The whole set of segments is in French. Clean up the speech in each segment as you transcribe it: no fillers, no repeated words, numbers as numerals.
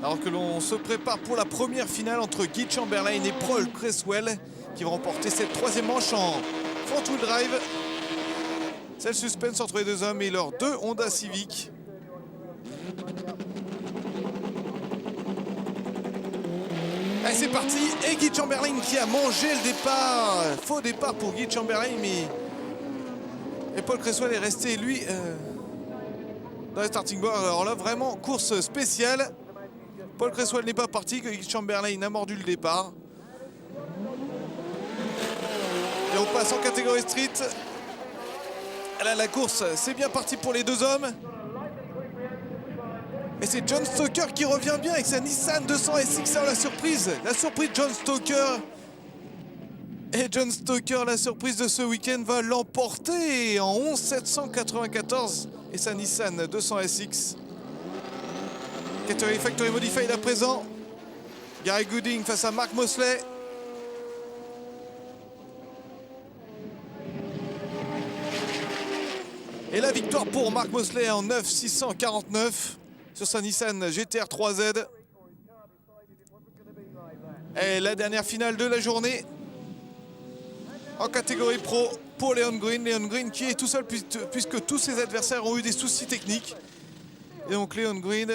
Alors que l'on se prépare pour la première finale entre Guy Chamberlain et Paul Cresswell qui vont remporter cette troisième manche en front-wheel drive. C'est le suspense entre les deux hommes et leurs deux Honda Civic. Allez, c'est parti, et Guy Chamberlain qui a mangé le départ. Faux départ pour Guy Chamberlain, mais et Paul Cresswell est resté, lui, dans le starting board. Alors là, vraiment, course spéciale. Paul Cresswell n'est pas parti, Guy Chamberlain a mordu le départ. Et on passe en catégorie street. Là, la course, c'est bien parti pour les deux hommes. Et c'est John Stoker qui revient bien avec sa Nissan 200 SX. La surprise John Stoker. Et John Stoker, la surprise de ce week-end, va l'emporter en 11 794 et sa Nissan 200 SX. Category Factory Modified à présent. Gary Gooding face à Mark Mosley. Et la victoire pour Mark Mosley en 9 649 sur sa Nissan GT-R 3Z. Et la dernière finale de la journée en catégorie pro pour Leon Green. Leon Green qui est tout seul puisque tous ses adversaires ont eu des soucis techniques. Et donc Leon Green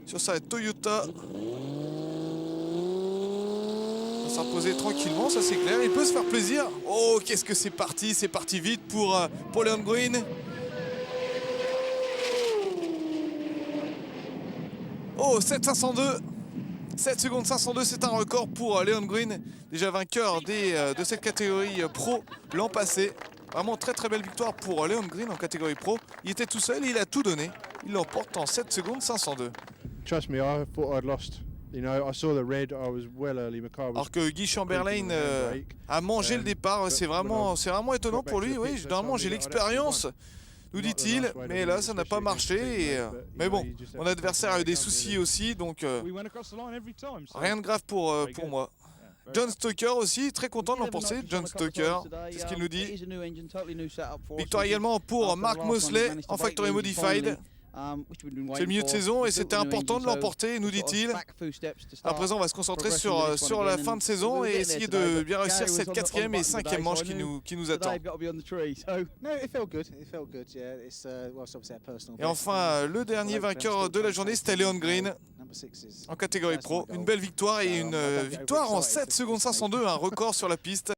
sur sa Toyota va s'imposer tranquillement, ça c'est clair. Il peut se faire plaisir. Oh, qu'est-ce que c'est parti vite pour Leon Green. Oh, 7 secondes 502, c'est un record pour Leon Green, déjà vainqueur de cette catégorie pro l'an passé. Vraiment très très belle victoire pour Leon Green en catégorie pro. Il était tout seul, il a tout donné. Il l'emporte en 7 secondes 502. Trust me, I thought I'd lost. You know, I saw the red. I was well early. My car was. Alors que Guy Chamberlain a mangé le départ, c'est vraiment étonnant pour lui. Oui, normalement j'ai l'expérience, nous dit-il, mais là ça n'a pas marché. Mais bon, mon adversaire a eu des soucis aussi, donc rien de grave pour moi. John Stoker aussi, très content de l'emporter. John Stoker, c'est ce qu'il nous dit. Victoire également pour Mark Mosley en Factory Modified. C'est le milieu de saison et c'était important de l'emporter, nous dit-il. À présent, on va se concentrer sur la fin de saison et essayer de bien réussir cette quatrième et cinquième manche qui nous attend. Et enfin, le dernier vainqueur de la journée, c'était Leon Green en catégorie pro. Une belle victoire et une victoire en 7 secondes 502, un record sur la piste.